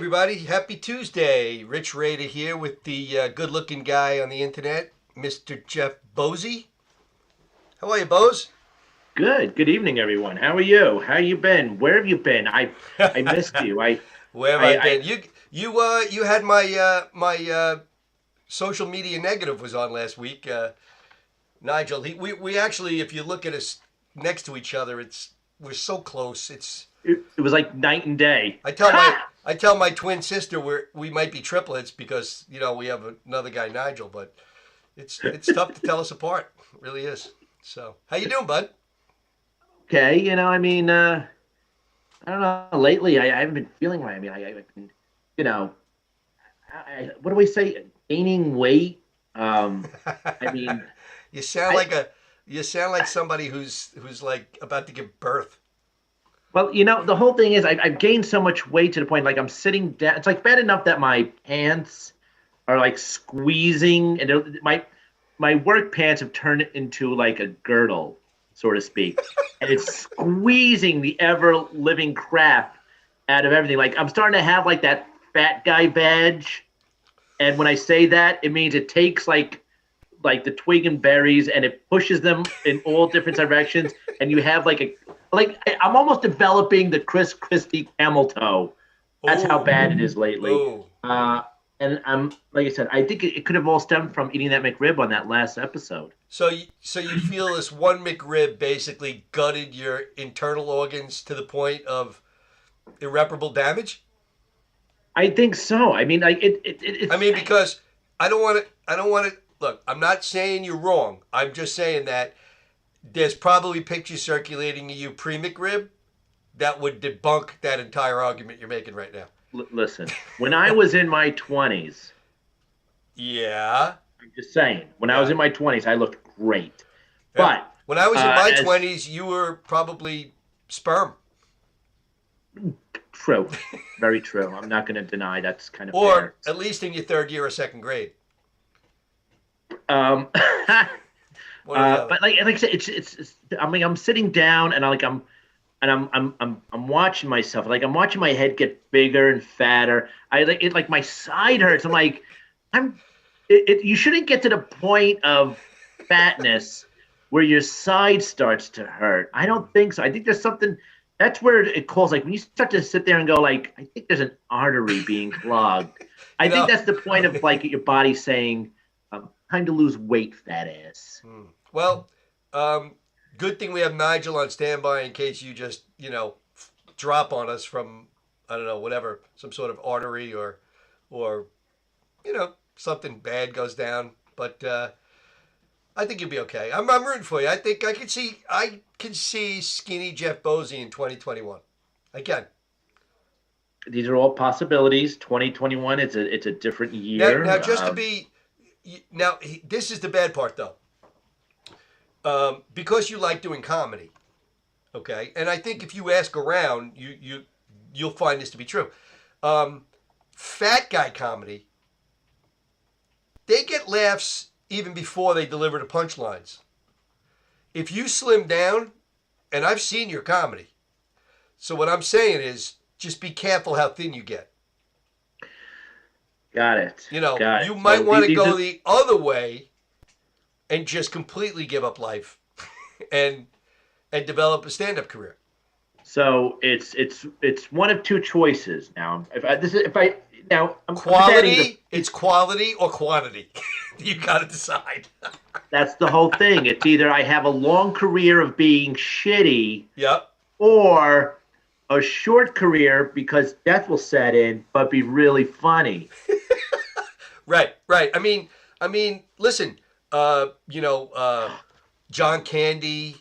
everybody. Happy Tuesday. Rich Rader here with the good-looking guy on the internet, Mr. Jeff Bosey. How are you, Bose? Good. Good evening, everyone. How are you? How you been? Where have you been? I missed you. Where have I I been? You had my social media negative was on last week. Nigel, we actually, if you look at us next to each other, we're so close. it was like night and day. I tell my I tell my twin sister we might be triplets because we have another guy, Nigel, but it's tough to tell us apart. It really is. So, how you doing, bud? Okay, I don't know. Lately, I haven't been feeling right. I mean, I've been, you know, what do we say? Gaining weight. I mean, you sound I like you sound like somebody who's like about to give birth. well, the whole thing is I've gained so much weight to the point like I'm sitting down. It's like bad enough that my pants are like squeezing, and my work pants have turned into like a girdle, so to speak, and it's squeezing the ever living crap out of everything. Like I'm starting to have like that fat guy badge, and when I say that, it means it takes like the twig and berries and it pushes them in all different directions, and you have I'm almost developing the Chris Christie camel toe. That's how Oh, bad it is lately. oh. And I'm like I said, I think it could have all stemmed from eating that McRib on that last episode. So you feel this one McRib basically gutted your internal organs to the point of irreparable damage? I think so. I mean, like I mean, because I don't want to. Look, I'm not saying you're wrong. I'm just saying that there's probably pictures circulating of you pre McRib that would debunk that entire argument you're making right now. listen. When I was in my 20s, Yeah, I'm just saying, when I was yeah, in my 20s, I looked great. yeah. But When I was in my as 20s, you were probably sperm, true, very true. I'm not going to deny that's kind of or fair. at least in your third year of second grade. Um, One or the other. but like I said, it's I mean, I'm sitting down and I'm watching myself. Like I'm watching my head get bigger and fatter. I like it. Like my side hurts. I'm like, I'm. You shouldn't get to the point of fatness where your side starts to hurt. I don't think so. I think there's something. That's where it calls. Like when you start to sit there and go, like, I think there's an artery being clogged. I You think know. that's the point of like your body saying, time to lose weight, fat ass. Well, um, good thing we have Nigel on standby in case you just drop on us from I don't know whatever some sort of artery or something bad goes down. But I think you'll be okay. I'm rooting for you. I think I can see skinny Jeff Bosey in 2021. I can. These are all possibilities. 2021, it's a different Now, year. just to be now, this is the bad part though. Because you like doing comedy, okay, and I think if you ask around, you'll find this to be true. Um, Fat guy comedy, they get laughs even before they deliver the punchlines. If you slim down, and I've seen your comedy, so what I'm saying is just be careful how thin you get. Got it. Got You it. might So want to these go are the other way and just completely give up life and develop a stand-up career. so it's one of two choices now. If I now I'm just adding the. It's quality or quantity. You got to decide. That's the whole thing. It's either I have a long career of being shitty Yep. or a short career because death will set in, but be really funny. Right, right. I mean, listen, John Candy,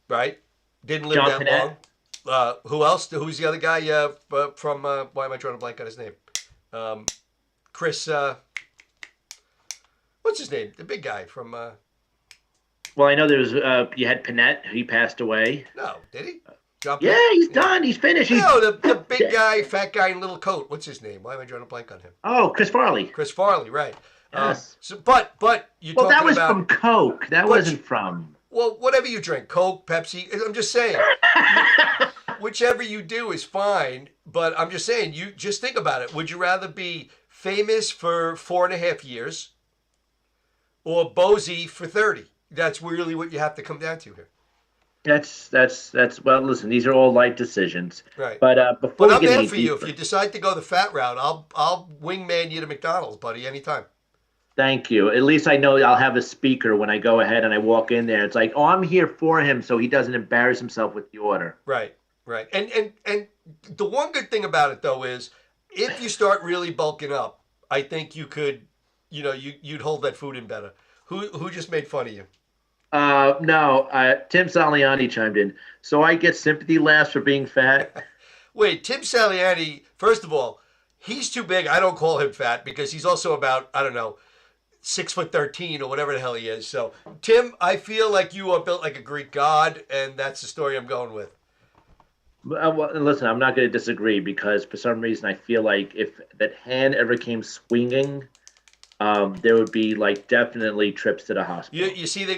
right? Didn't live John that Panette. long. Who else? Who's the other guy from, why am I drawing a blank on his name? Um, Chris, what's his name? The big guy from, Well, I know there's you had Panette. He passed away. no, did he? John Yeah, Penn? he's Yeah. done. He's finished. No, the big guy, fat guy in little coat. What's his name? Why am I drawing a blank on him? Oh, Chris Farley. Chris Farley, right? Yes. But you're Well, that talking was about from Coke. That but wasn't from. well, whatever you drink, Coke, Pepsi. I'm just saying. whichever you do is fine. But I'm just saying, you just think about it. Would you rather be famous for 4.5 years or Bozy for 30? That's really what you have to come down to here. That's well. Listen, these are all light decisions. Right. But before But we I'm get there any for you. If deeper, you decide to go the fat route, I'll wingman you to McDonald's, buddy, anytime. thank you. At least I know I'll have a speaker when I go ahead and I walk in there. It's like, oh, I'm here for him, so he doesn't embarrass himself with the order. Right. Right. And the one good thing about it though is if you start really bulking up, I think you could, you'd hold that food in better. Who just made fun of you? No, Tim Saliani chimed in. So I get sympathy laughs for being fat. Wait, Tim Saliani, first of all, he's too big. I don't call him fat because he's also about, I don't know, 6'13" or whatever the hell he is. So, Tim, I feel like you are built like a Greek god, and that's the story I'm going with. Well, listen, I'm not going to disagree because for some reason I feel like if that hand ever came swinging, there would be like definitely trips to the hospital. You see the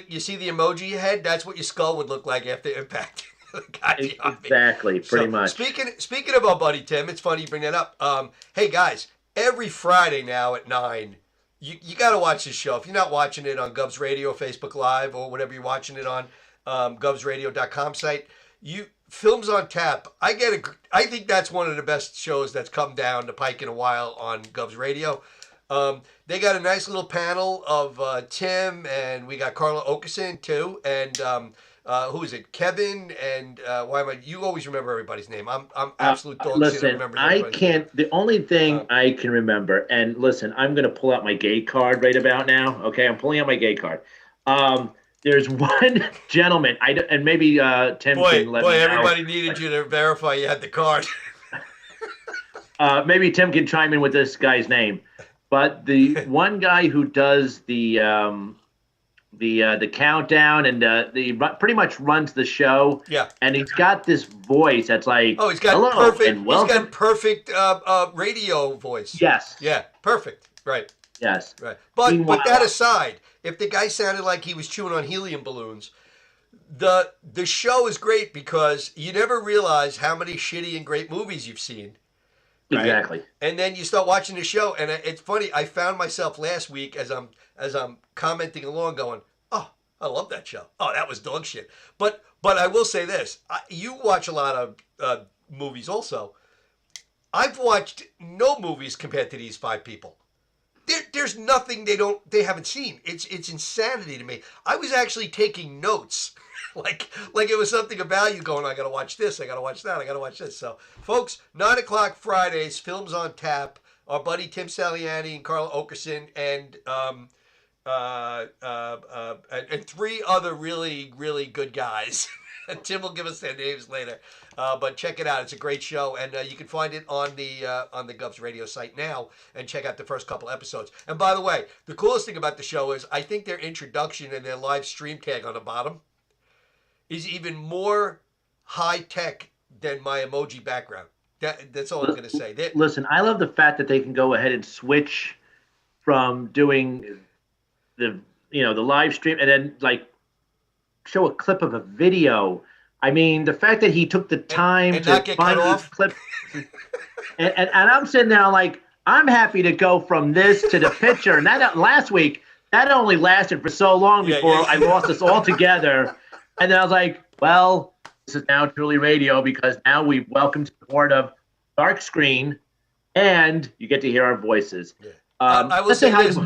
emoji you had? That's what your skull would look like after impact. God, Exactly, pretty much. Speaking of our buddy Tim, it's funny you bring that up. Hey guys, every Friday now at 9, you got to watch this show. If you're not watching it on Govs Radio, Facebook Live, or whatever you're watching it on, govsradio.com site, Films on Tap. I think that's one of the best shows that's come down the pike in a while on Govs Radio. They got a nice little panel of Tim, and we got Carla Okerson too, and who is it? Kevin, and you always remember everybody's name. I'm absolute dog shit. Listen, I can't. Name. The only thing I can remember, and listen, I'm going to pull out my gay card right about now. Okay, I'm pulling out my gay card. There's one gentleman, and maybe Tim can let me know. Everybody needed you to verify you had the card. Maybe Tim can chime in with this guy's name, but the one guy who does the countdown and pretty much runs the show. Yeah, and he's got this voice that's like, he's got hello perfect. And welcome. He's got perfect radio voice. Yes. Yeah, perfect. Right. Yes. Right. But that aside, if the guy sounded like he was chewing on helium balloons, the show is great because you never realize how many shitty and great movies you've seen. Right? Exactly. And then you start watching the show, and it's funny. I found myself last week as I'm commenting along, going, "Oh, I love that show. Oh, that was dog shit." But I will say this: you watch a lot of movies, also. I've watched no movies compared to these 5 people. There's nothing they haven't seen. It's insanity to me. I was actually taking notes, like it was something of value. Going, I gotta watch this, I gotta watch that, I gotta watch this. So, folks, 9:00 Fridays, Films on Tap. Our buddy Tim Saliani and Carla Okerson and 3 other really really good guys. Tim will give us their names later, but check it out. It's a great show, and you can find it on the Govs Radio site now, and check out the first couple episodes. And by the way, the coolest thing about the show is I think their introduction and their live stream tag on the bottom is even more high tech than my emoji background. That's all I'm going to say. Listen, I love the fact that they can go ahead and switch from doing the live stream and then like show a clip of a video. I mean, the fact that he took the time and to not get find cut this off. Clip, and I'm sitting there like, I'm happy to go from this to the picture. And that last week, that only lasted for so long before I lost us all together. And then I was like, well, this is now truly radio because now we welcome to the board of dark screen, and you get to hear our voices. Yeah. I will let's say say this: hi.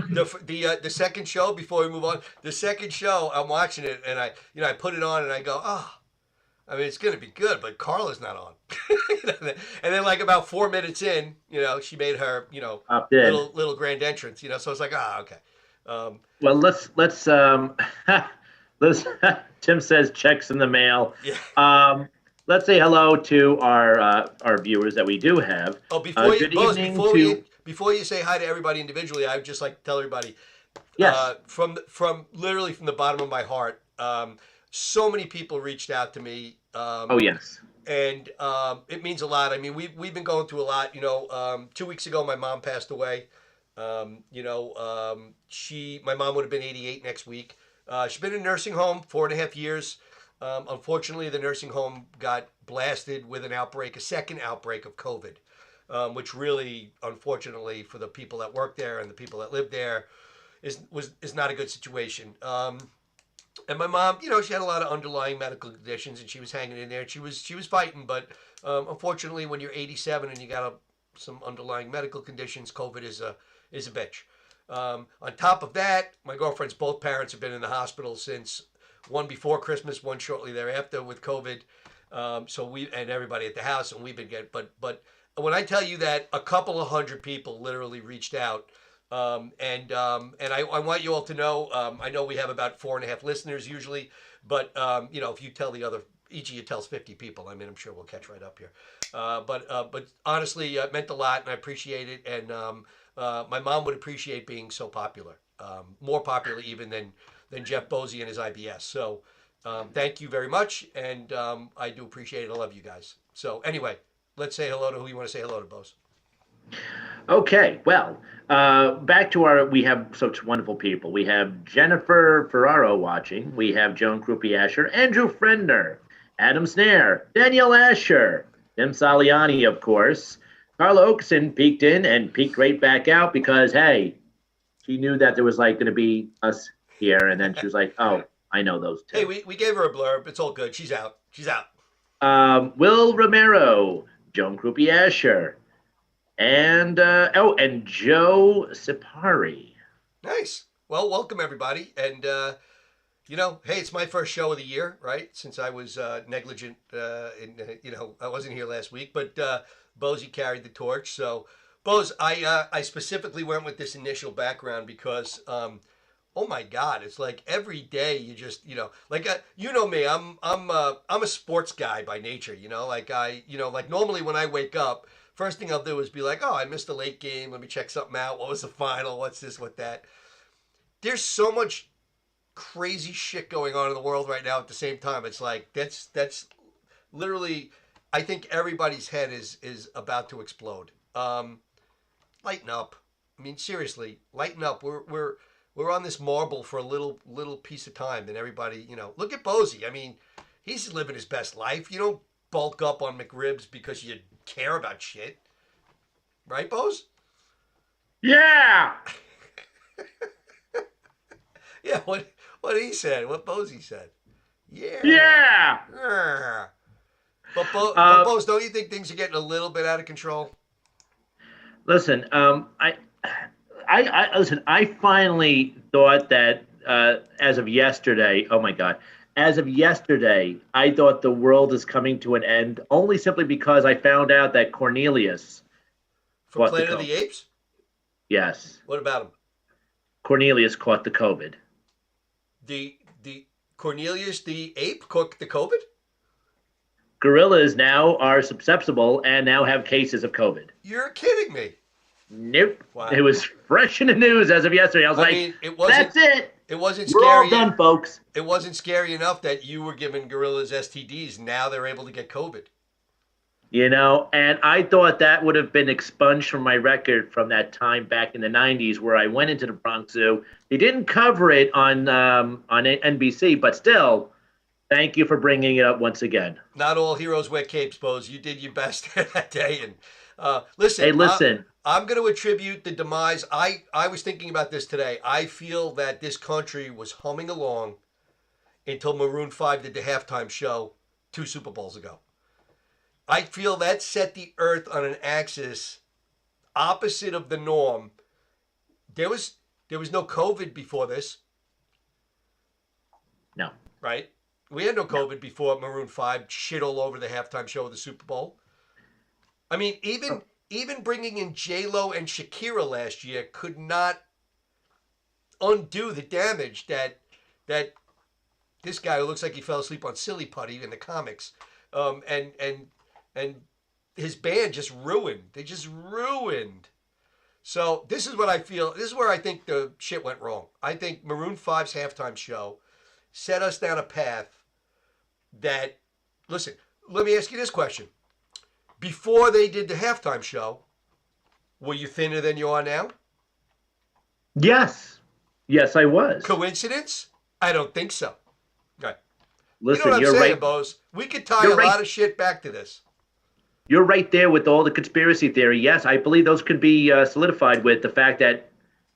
the second show, before we move on, the second show, I'm watching it and I put it on and I go, I mean, it's gonna be good, but Carla's not on. And then like about 4 minutes in, she made her, little grand entrance, so it's like, okay. Well, let's Tim says checks in the mail. Yeah. Let's say hello to our viewers that we do have. Oh, before you say hi to everybody individually, I would just like to tell everybody, yes, from literally from the bottom of my heart, so many people reached out to me. Oh yes, and it means a lot. I mean, we've been going through a lot. 2 weeks ago, my mom passed away. My mom would have been 88 next week. She's been in a nursing home 4.5 years. Unfortunately, the nursing home got blasted with an outbreak, a second outbreak of COVID, which really, unfortunately, for the people that work there and the people that live there, is not a good situation. And my mom, she had a lot of underlying medical conditions, and she was hanging in there. She was fighting, but unfortunately, when you're 87 and you got some underlying medical conditions, COVID is a bitch. On top of that, my girlfriend's both parents have been in the hospital since one before Christmas, one shortly thereafter with COVID. So we and everybody at the house, and we've been getting. But when I tell you that a couple of hundred people literally reached out, and I want you all to know. I know we have about 4.5 listeners usually, but if you tell each of you tells 50 people, I mean, I'm sure we'll catch right up here. But honestly, it meant a lot, and I appreciate it. And my mom would appreciate being so popular, more popular even than Jeff Bozy and his IBS. So thank you very much, and I do appreciate it. I love you guys. So anyway, let's say hello to who you want to say hello to, Bose. Okay, well, back to we have such wonderful people. We have Jennifer Ferraro watching. We have Joan Krupi Asher, Andrew Fredner, Adam Snare, Danielle Asher, Tim Saliani, of course. Carla Oakson peeked in and peeked right back out because, hey, she knew that there was going to be us here. And then she was like, oh, I know those two. Hey, we gave her a blurb. It's all good. She's out. Will Romero, Joan Krupi Asher, and Joe Sipari. Nice. Well, welcome everybody. And hey, it's my first show of the year, right? Since I was negligent, I wasn't here last week, but Bozy carried the torch. So, Bose, I specifically went with this initial background because, oh my God, it's like every day you just, me, I'm a sports guy by nature, like normally when I wake up, first thing I'll do is be like, oh, I missed a late game. Let me check something out. What was the final? What's this? What that? There's so much crazy shit going on in the world right now at the same time. It's like that's literally, I think everybody's head is about to explode. Lighten up. I mean, seriously, lighten up. We're on this marble for a little piece of time, and everybody, look at Bozy. I mean, he's living his best life. You don't bulk up on McRibs because you care about shit, right, Bose? Yeah. Yeah. What he said? What Bozy said? Yeah. Yeah. But Bose, don't you think things are getting a little bit out of control? Listen, I listen. I finally thought that as of yesterday. Oh my God. As of yesterday, I thought the world is coming to an end only simply because I found out that Cornelius. For Planet of the Apes? Yes. What about him? Cornelius caught the COVID. The Cornelius the ape caught the COVID? Gorillas now are susceptible and now have cases of COVID. You're kidding me. Nope. Wow. It was fresh in the news as of yesterday. I was that's it. It wasn't We're scary. All done, folks. It wasn't scary enough that you were giving gorillas STDs. Now they're able to get COVID. And I thought that would have been expunged from my record from that time back in the 90s where I went into the Bronx Zoo. They didn't cover it on NBC, but still, thank you for bringing it up once again. Not all heroes wear capes, Bose. You did your best that day. And listen. Hey, listen. I'm going to attribute the demise. I was thinking about this today. I feel that this country was humming along until Maroon 5 did the halftime show 2 Super Bowls ago. I feel that set the earth on an axis opposite of the norm. There was no COVID before this. No. Right? We had no COVID before Maroon 5 shit all over the halftime show of the Super Bowl. I mean, even bringing in J-Lo and Shakira last year could not undo the damage that this guy who looks like he fell asleep on Silly Putty in the comics, and his band just ruined. They just ruined. So this is what I feel. This is where I think the shit went wrong. I think Maroon 5's halftime show set us down a path that, listen, let me ask you this question. Before they did the halftime show, were you thinner than you are now? Yes. Yes, I was. Coincidence? I don't think so. Right. You know Listen, what I'm you're saying, right. Bose? We could tie You're a right. lot of shit back to this. You're right there with all the conspiracy theory. Yes, I believe those could be solidified with the fact that,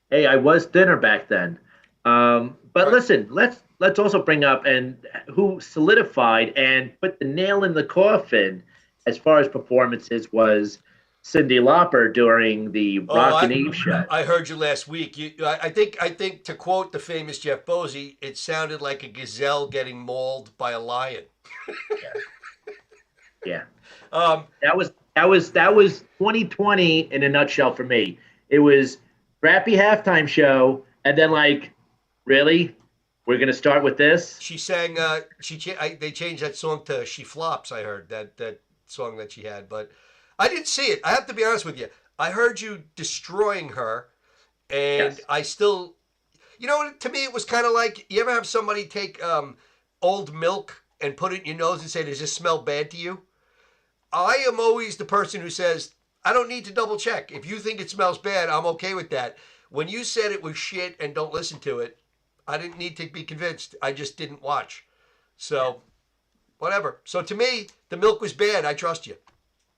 hey, I was thinner back then. But Right. listen, let's also bring up and who solidified and put the nail in the coffin as far as performances was Cyndi Lauper during the Oh, Rock and Eve show. I heard you last week. I think to quote the famous Jeff Bosey, it sounded like a gazelle getting mauled by a lion. Yeah, yeah. Um, That was 2020 in a nutshell for me. It was crappy halftime show, and then like, really, we're gonna start with this? she sang. They changed that song to "She Flops." I heard that song that she had, but I didn't see it. I have to be honest with you. I heard you destroying her, and Yes. I still, to me, it was kind of like you ever have somebody take old milk and put it in your nose and say, "Does this smell bad to you?" I am always the person who says, I don't need to double check. If you think it smells bad, I'm okay with that. When you said it was shit and don't listen to it, I didn't need to be convinced. I just didn't watch. So, whatever. So to me, the milk was bad. I trust you.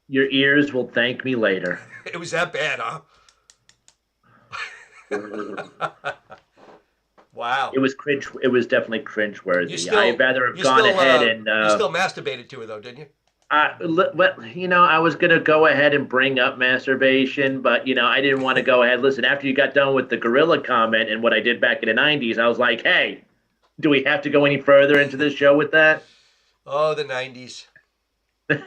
Your ears will thank me later. It was that bad, huh? Wow. It was cringe. It was definitely cringe You worthy. still, I'd rather have you gone still, ahead and you still masturbated to her though, didn't you? well, I was gonna go ahead and bring up masturbation, but I didn't want to go ahead. Listen, after you got done with the gorilla comment and what I did back in the '90s, I was like, hey, do we have to go any further into this show with that? Oh, the '90s. Good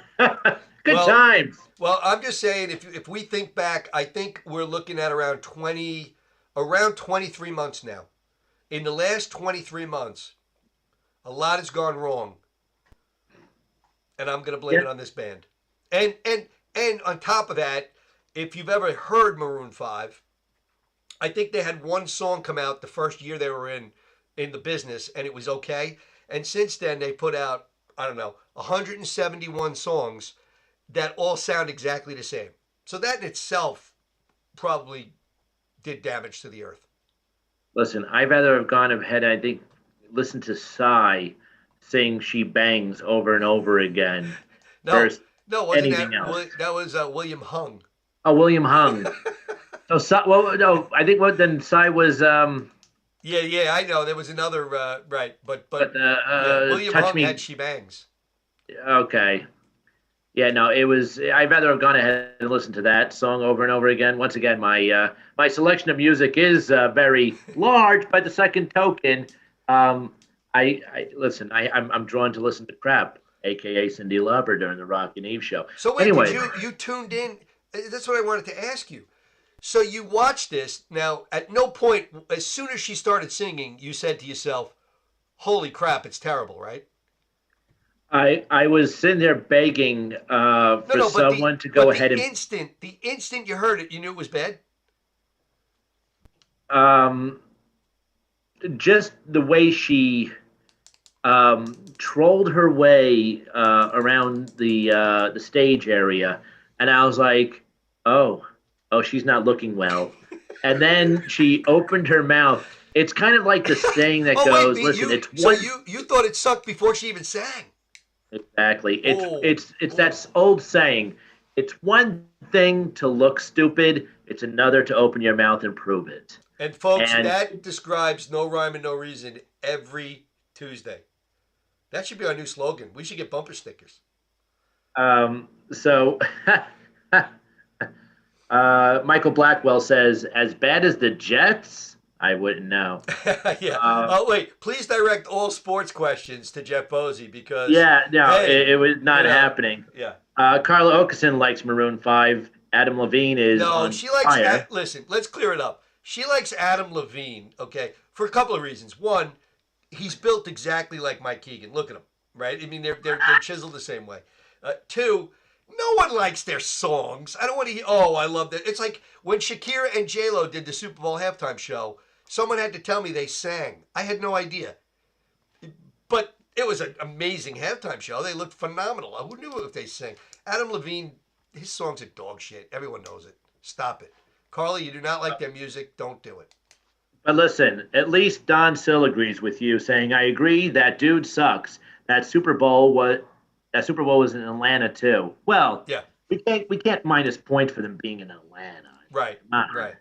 Well, times. Well, I'm just saying, if we think back, I think we're looking at around 23 months now. In the last 23 months, a lot has gone wrong, and I'm going to blame Yeah. it on this band. And on top of that, if you've ever heard Maroon 5, I think they had one song come out the first year they were in the business, and it was okay. And since then, they put out, I don't know, 171 songs that all sound exactly the same. So that in itself probably did damage to the earth. Listen, I'd rather have gone ahead. I think listen to Psy sing "She Bangs" over and over again No, versus no, wasn't anything else. that was William Hung? Oh, William Hung. So, well, no, I think what then Psy was Yeah, yeah, I know. There was another right, but but yeah, William Touch Hung had Me. She Bangs. Okay. Yeah, no, it was. I'd rather have gone ahead and listened to that song over and over again. Once again, my selection of music is very large. By the second token, I listen. I'm drawn to listen to crap, aka Cyndi Lauper during the Rock and Eve show. So wait, did Anyway, you tuned in? That's what I wanted to ask you. So you watched this. Now, at no point, as soon as she started singing, you said to yourself, "Holy crap, it's terrible," right? I was sitting there begging No, for no, but someone to go ahead and the instant you heard it, you knew it was bad. um, just the way she trolled her way around the stage area, and I was like, oh, she's not looking well. And then she opened her mouth. It's kind of like the saying that Oh wait, goes, "Listen, it's so one you thought it sucked before she even sang? exactly. It's Oh, it's that old saying. It's one thing to look stupid. It's another to open your mouth and prove it." and folks, And that describes no rhyme and no reason every Tuesday. That should be our new slogan. We should get bumper stickers. so Michael Blackwell says, "As bad as the Jets, I wouldn't know." Yeah. Uh, Oh wait, please direct all sports questions to Jeff Bosey because yeah, no, hey, it was not you know, happening. yeah. Carla Okeson likes Maroon 5. Adam Levine is No, on she likes. fire. Listen, let's clear it up. She likes Adam Levine. Okay, for a couple of reasons. One, he's built exactly like Mike Keegan. Look at him, right? I mean, they're chiseled the same way. Two, no one likes their songs. I don't want to hear. Oh, I love that. It's like when Shakira and J Lo did the Super Bowl halftime show. Someone had to tell me they sang. I had no idea, but it was an amazing halftime show. They looked phenomenal. Who knew if they sang? Adam Levine, his songs are dog shit. Everyone knows it. Stop it. Carly, you do not like their music. Don't do it. But listen, at least Don Sill agrees with you, saying, "I agree that dude sucks. that Super Bowl was in Atlanta too. Well, Yeah, we can't minus points for them being in Atlanta. right, Come on. right. I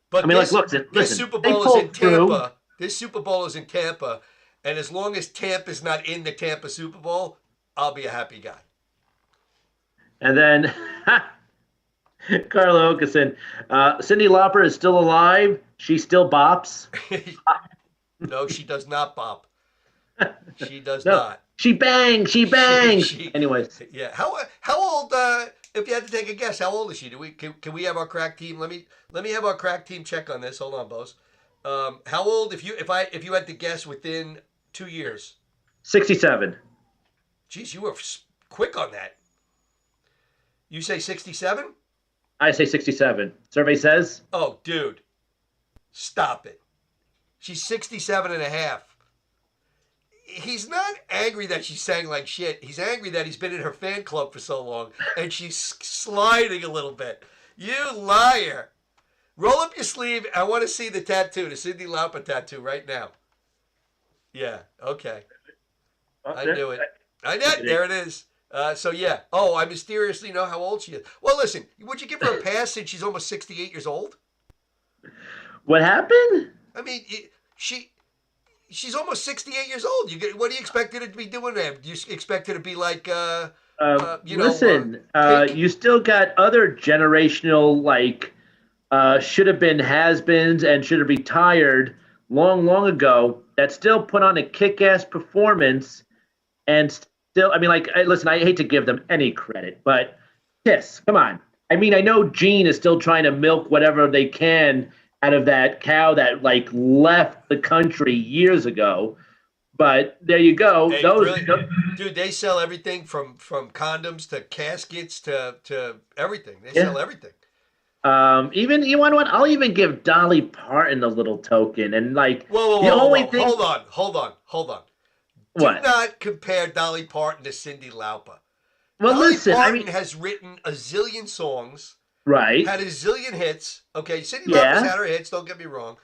But mean, like, this look, this listen, Super they Bowl is in pulled through, Tampa. This Super Bowl is in Tampa, and as long as Tampa's not in the Tampa Super Bowl, I'll be a happy guy. and then Carla Okeson, Cindy Lauper is still alive. She still bops. No, she does not, Bob. She does No, not. she bangs. She She, bangs. she, Anyways, yeah. How old? If you had to take a guess, how old is she? Can we have our crack team? Let me have our crack team check on this. Hold on, Bose. How old? If you had to guess within 2 years. 67. Geez, you were quick on that. You say 67? I say 67. Survey says. Oh, dude, stop it. She's 67 and a half. He's not angry that she sang like shit. He's angry that he's been in her fan club for so long and she's sliding a little bit. You liar. Roll up your sleeve. I want to see the tattoo, the Cyndi Lauper tattoo right now. Yeah, okay. I knew it. I knew it. There it is. So, yeah. Oh, I mysteriously know how old she is. Well, listen, would you give her a pass since she's almost 68 years old? What happened? I mean, she's almost 68 years old. What do you expect her to be doing there? Do you expect her to be like, Listen, Pink? you still got other generational, like, should have been has-beens and should have retired long, long ago that still put on a kick-ass performance and still, I mean, like, listen, I hate to give them any credit, but Kiss, come on. I mean, I know Gene is still trying to milk whatever they can out of that cow that, like, left the country years ago. But there you go. Hey, Those, really, dude, they sell everything from condoms to caskets to everything. They Yeah. sell everything. Even you want what? I'll even give Dolly Parton a little token, and like Whoa, the only thing. Hold on. Do What? not compare Dolly Parton to Cyndi Lauper. Well, Dolly listen. I Parton mean, has written a zillion songs, right? had a zillion hits. Okay, Cyndi Yeah. Lauper's had her hits. Don't get me wrong.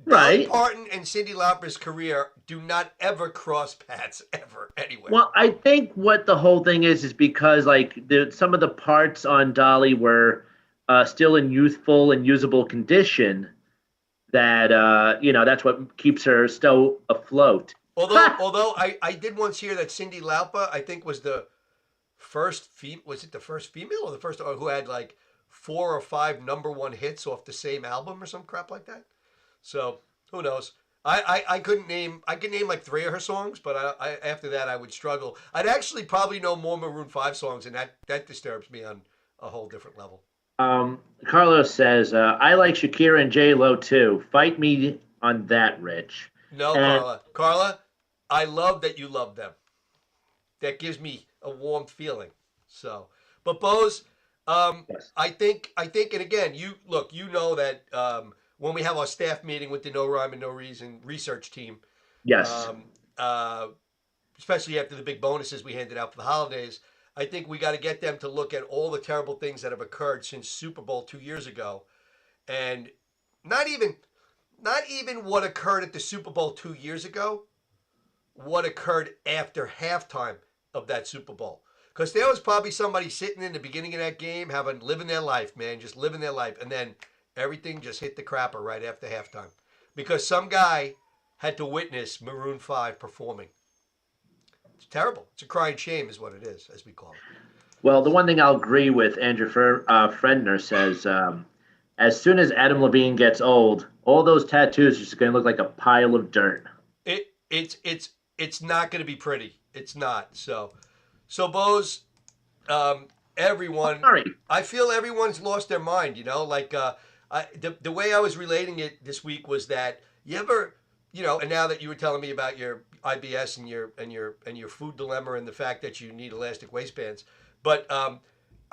Dolly Right. Parton and Cyndi Lauper's career do not ever cross paths ever anywhere. Well, I think what the whole thing is because like some of the parts on Dolly were still in youthful and usable condition. That that's what keeps her still afloat. Although I did once hear that Cyndi Lauper, I think, was the was it the first female or the first who had like 4 or 5 number 1 hits off the same album or some crap like that. So who knows? I could name like 3 of her songs, but I after that I would struggle. I'd actually probably know more Maroon 5 songs, and that disturbs me on a whole different level. Carlos says, I like Shakira and J Lo too. Fight me on that, Rich. No, And Carla, I love that you love them. That gives me a warm feeling. So, but Bose, yes. I think, and again, you know that when we have our staff meeting with the No Rhyme and No Reason research team, Yes. Especially after the big bonuses we handed out for the holidays, I think we got to get them to look at all the terrible things that have occurred since Super Bowl 2 years ago, and not even what occurred at the Super Bowl 2 years ago, what occurred after halftime of that Super Bowl. Because there was probably somebody sitting in the beginning of that game living their life, man, just living their life, and then everything just hit the crapper right after halftime, because some guy had to witness Maroon 5 performing. It's terrible. It's a crying shame is what it is, as we call it. Well, the one thing I'll agree with Andrew Fredner says, as soon as Adam Levine gets old, all those tattoos are just going to look like a pile of dirt. It's not going to be pretty. It's not. So Bose, everyone. Sorry. I feel everyone's lost their mind. Like the way I was relating it this week was that you ever, and now that you were telling me about your IBS and your food dilemma and the fact that you need elastic waistbands, but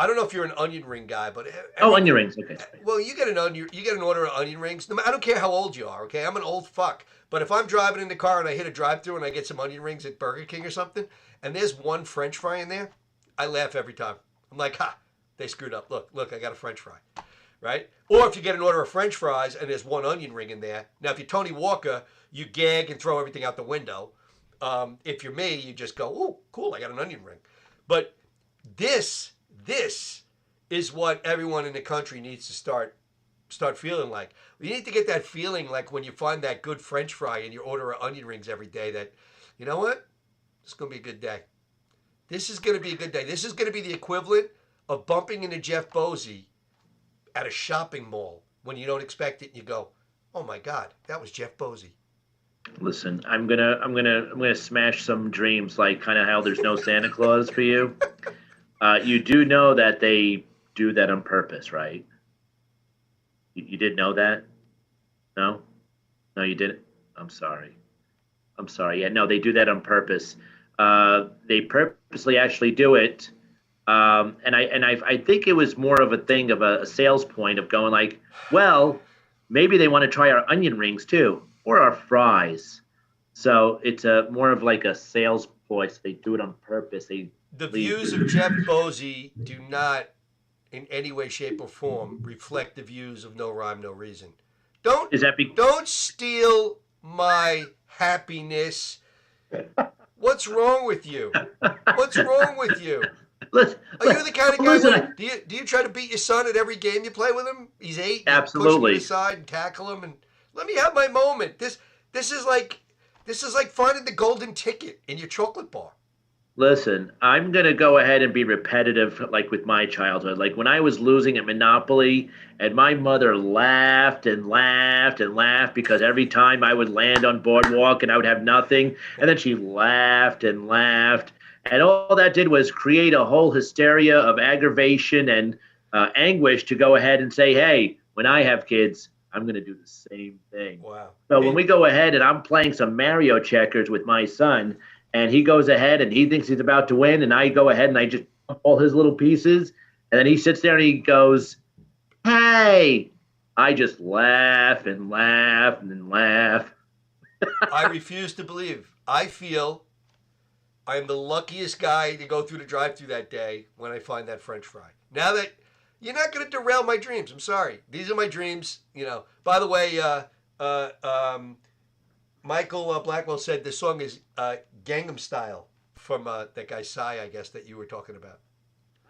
I don't know if you're an onion ring guy, but Onion rings. Okay. well, you get an order of onion rings. I don't care how old you are. Okay, I'm an old fuck. But if I'm driving in the car and I hit a drive-through and I get some onion rings at Burger King or something, and there's one French fry in there, I laugh every time. I'm like, ha, they screwed up. Look, I got a French fry, right? Or if you get an order of French fries and there's one onion ring in there. Now, if you're Tony Walker, you gag and throw everything out the window. If you're me, you just go, "Ooh, cool! I got an onion ring." But this is what everyone in the country needs to start feeling like. We need to get that feeling like when you find that good French fry and you order onion rings every day. That, you know what? It's gonna be a good day. This is gonna be a good day. This is gonna be the equivalent of bumping into Jeff Bosey at a shopping mall when you don't expect it and you go, "Oh my God, that was Jeff Bosey." Listen, I'm gonna smash some dreams, like kind of how there's no Santa Claus for you. You do know that they do that on purpose, right? You did know that? No, no, you didn't. I'm sorry. I'm sorry. Yeah, no, they do that on purpose. They purposely actually do it. I think it was more of a thing of a sales point of going like, well, maybe they want to try our onion rings too, or our fries. So it's a more of like a sales ploy. So they do it on purpose. They The leave. views of Jeff Bosey do not, in any way, shape, or form, reflect the views of No Rhyme, No Reason. Don't Is that be? don't steal my happiness. What's wrong with you? What's wrong with you? Listen, Are you the kind of guy listen. where do you try to beat your son at every game you play with him? He's 8. You push him Absolutely. aside and tackle him and let me have my moment. This is like finding the golden ticket in your chocolate bar. Listen, I'm going to go ahead and be repetitive, like with my childhood. Like when I was losing at Monopoly, and my mother laughed and laughed and laughed because every time I would land on Boardwalk and I would have nothing. And then she laughed and laughed. And all that did was create a whole hysteria of aggravation and anguish to go ahead and say, hey, when I have kids, I'm going to do the same thing. Wow. So when we go ahead and I'm playing some Mario checkers with my son, and he goes ahead and he thinks he's about to win, and I go ahead and I just dump all his little pieces, and then he sits there and he goes, hey, I just laugh and laugh and laugh. I refuse to believe. I feel I'm the luckiest guy to go through the drive-thru that day when I find that French fry. Now that you're not going to derail my dreams. I'm sorry. These are my dreams. You know. By the way, Michael Blackwell said the song is Gangnam Style from that guy Psy, I guess, that you were talking about.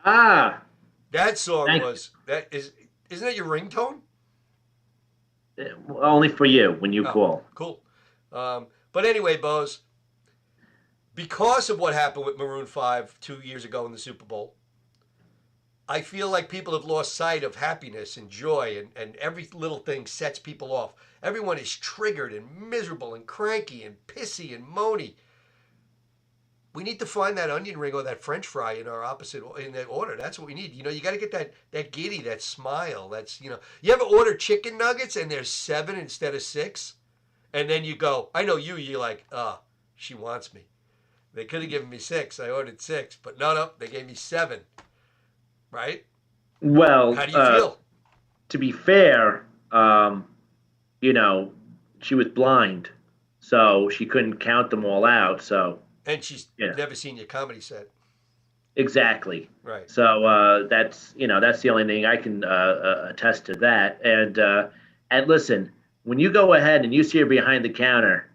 Ah, That song thank was that is isn't that your ringtone? only for you when you Oh, call. cool. But anyway, Bose, because of what happened with Maroon 5 2 years ago in the Super Bowl, I feel like people have lost sight of happiness and joy, and every little thing sets people off. Everyone is triggered and miserable and cranky and pissy and moany. We need to find that onion ring or that French fry in our opposite in that order. That's what we need. You know, you got to get that giddy, that smile. That's You ever order chicken nuggets and there's 7 instead of 6, and then you go, I know you. You're like, she wants me. They could have given me 6. I ordered 6, but no, they gave me 7. Right? Well, How do you feel? to be fair, she was blind, so she couldn't count them all out. So And she's yeah, never seen your comedy set. exactly. Right. So that's the only thing I can attest to that. And listen, when you go ahead and you see her behind the counter,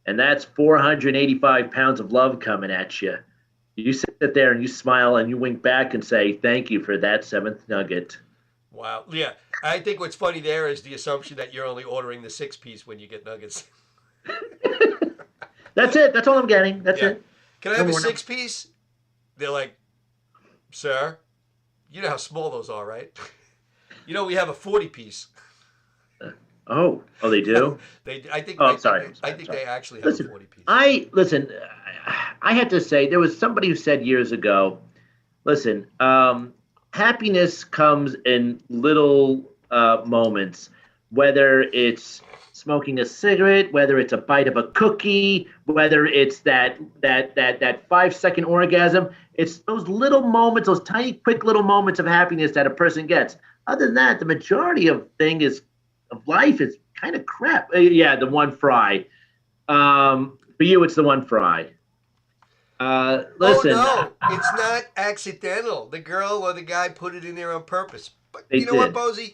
and that's 485 pounds of love coming at you, you sit there and you smile and you wink back and say thank you for that 7th nugget. Wow. Yeah. I think what's funny there is the assumption that you're only ordering the 6-piece when you get nuggets. That's it. That's all I'm getting. That's Yeah. it. Can I No have a more. 6-piece? They're like, sir, you know how small those are, right? We have a 40-piece. Oh, they do. I think. Oh, I I'm sorry. think, I'm sorry. I think I'm sorry. they actually have Listen, a 40-piece. listen. I had to say there was somebody who said years ago. Listen, happiness comes in little moments, whether it's smoking a cigarette, whether it's a bite of a cookie, whether it's that 5-second orgasm. It's those little moments, those tiny, quick little moments of happiness that a person gets. Other than that, the majority of life is kind of crap. Yeah, the one fry. For you, it's the one fry. Listen, Oh no, it's not accidental. The girl or the guy put it in there on purpose. But they you know what, did. Bosey?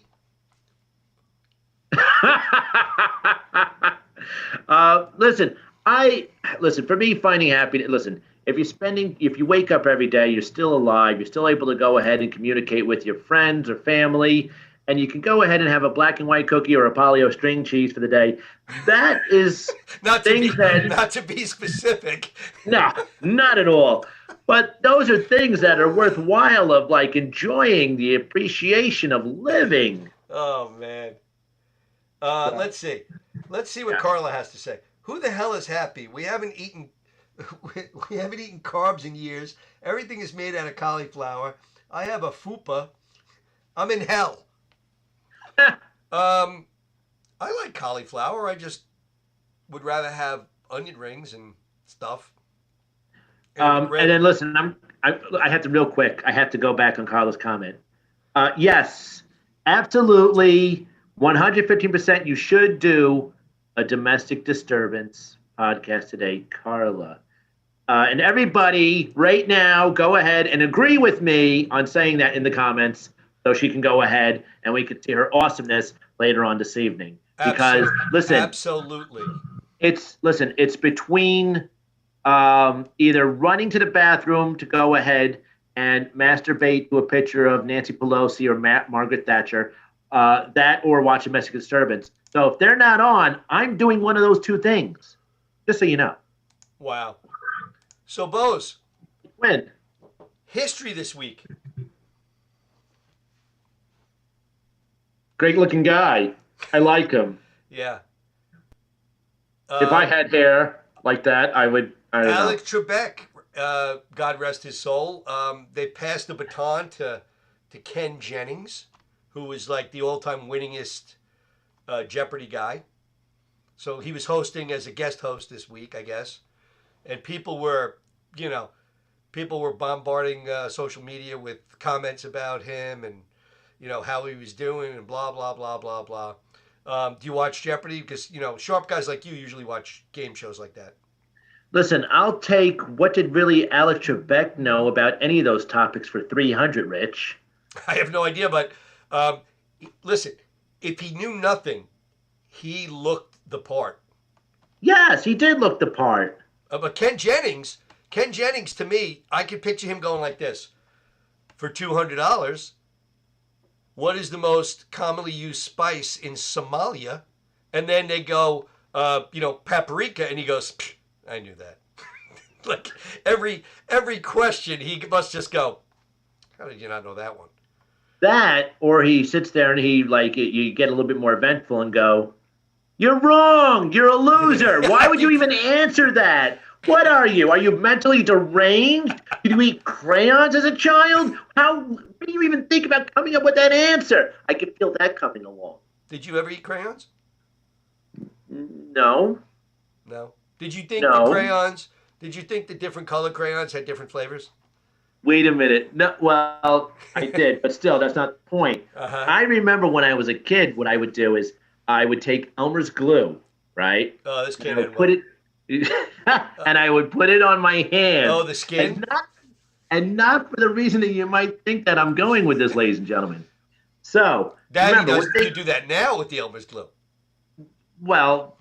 Listen, I listen, for me, finding happiness. Listen, if you wake up every day, you're still alive, you're still able to go ahead and communicate with your friends or family, and you can go ahead and have a black and white cookie or a paleo string cheese for the day. That is Not to be things that not to be specific. no, not at all. But those are things that are worthwhile of like enjoying the appreciation of living. Oh man. Let's see. Let's see what Yeah. Carla has to say. Who the hell is happy? We haven't eaten we haven't eaten carbs in years. Everything is made out of cauliflower. I have a fupa. I'm in hell. I like cauliflower. I just would rather have onion rings and stuff. And then listen, I have to real quick. I have to go back on Carla's comment. Yes, absolutely, 115%. You should do a domestic disturbance podcast today, Carla. And everybody, right now, go ahead and agree with me on saying that in the comments, so she can go ahead and we can see her awesomeness later on this evening. Because listen, absolutely. It's between either running to the bathroom to go ahead and masturbate to a picture of Nancy Pelosi or Margaret Thatcher, that or watch Domestic Disturbance. So if they're not on, I'm doing one of those two things, just so you know. Wow. So, Bose, When? history this week. Great looking guy. I like him. Yeah. If I had hair like that, I would. I don't know. Alex Trebek, God rest his soul. They passed the baton to Ken Jennings, who was like the all-time winningest Jeopardy guy. So he was hosting as a guest host this week, I guess. And people were bombarding social media with comments about him and, how he was doing and blah, blah, blah, blah, blah. Do you watch Jeopardy? Because, sharp guys like you usually watch game shows like that. Listen, I'll take what did really Alex Trebek know about any of those topics for 300, Rich. I have no idea, but listen, if he knew nothing, he looked the part. Yes, he did look the part. But Ken Jennings, to me, I could picture him going like this. For $200, what is the most commonly used spice in Somalia? And then they go, paprika, and he goes, I knew that. Like every question, he must just go, how did you not know that one? That, or he sits there and you get a little bit more eventful and go, you're wrong. You're a loser. Why would you even answer that? What are you? Are you mentally deranged? Did you eat crayons as a child? What do you even think about coming up with that answer? I can feel that coming along. Did you ever eat crayons? No. No. Did you think did you think the different color crayons had different flavors? Wait a minute. No, well, I did, but still, that's not the point. Uh-huh. I remember when I was a kid, what I would do is I would take Elmer's glue, right? Oh, this And came I would put it, and I would put it on my hand. Oh, the skin? And not for the reason that you might think that I'm going with this, ladies and gentlemen. So, Daddy remember, you do that now with the Elmer's glue. well,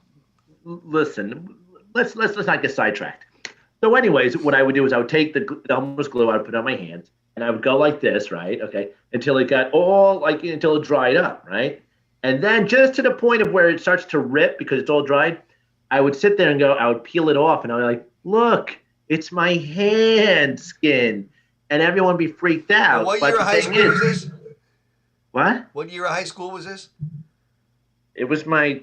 listen, let's not get sidetracked. So, anyways, what I would do is I would take the Elmer's glue, I would put it on my hands, and I would go like this, right? Okay, until it got until it dried up, right? And then just to the point of where it starts to rip because it's all dried, I would sit there and go, I would peel it off, and I would like, look, it's my hand skin, and everyone would be freaked out. And what year of high school was this? What? What year of high school was this? It was my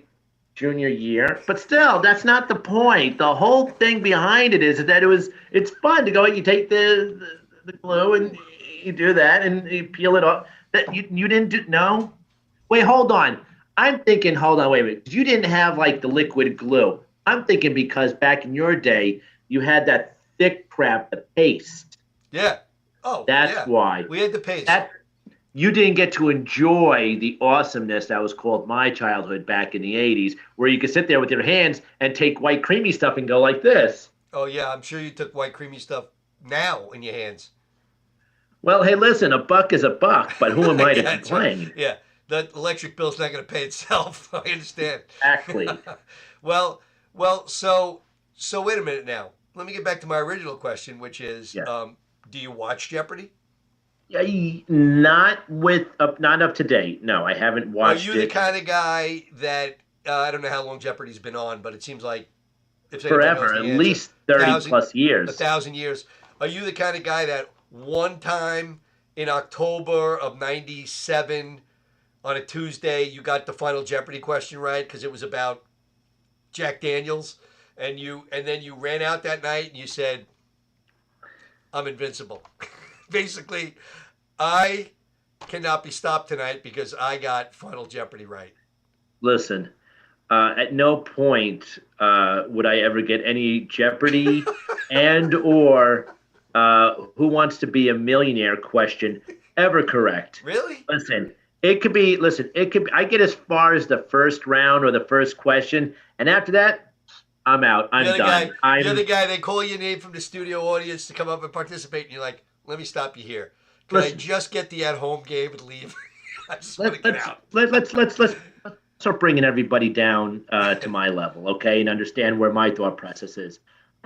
junior year, but still, that's not the point. The whole thing behind it is that it's fun to go. You take the glue and you do that, and you peel it off. That you didn't do no. Wait, hold on. I'm thinking. Hold on. Wait a minute. You didn't have like the liquid glue. I'm thinking because back in your day you had that thick crap, the paste. Yeah. Oh, that's why we had the paste. You didn't get to enjoy the awesomeness that was called my childhood back in the 80s, where you could sit there with your hands and take white creamy stuff and go like this. Oh, yeah. I'm sure you took white creamy stuff now in your hands. Well, hey, listen, a buck is a buck, but who am I to complain? Right. Yeah. The electric bill's not going to pay itself. I understand. Exactly. Well, so So wait a minute now. Let me get back to my original question, which is, Yeah. do you watch Jeopardy? Not up to date. No, I haven't Are watched you the it kind of guy that I don't know how long Jeopardy's been on, but it seems like if anybody knows forever, at the answer, least 30 thousand plus a years. thousand years. Are you the kind of guy that one time in October of '97 on a Tuesday you got the final Jeopardy question right because it was about Jack Daniels, and then you ran out that night and you said, "I'm invincible." Basically, I cannot be stopped tonight because I got Final Jeopardy right. Listen, at no point would I ever get any Jeopardy and or Who Wants to Be a Millionaire question ever correct. Really? Listen, it could be. Listen, it could. I get as far as the first round or the first question, and after that, I'm out. You're I'm the guy. done. You're the I'm guy. They call your name from the studio audience to come up and participate, and you're like, "Let me stop you here. Can I listen. just get the at-home game and leave? I just want to Let, get let's out." let's start bringing everybody down to my level, okay, and understand where my thought process is.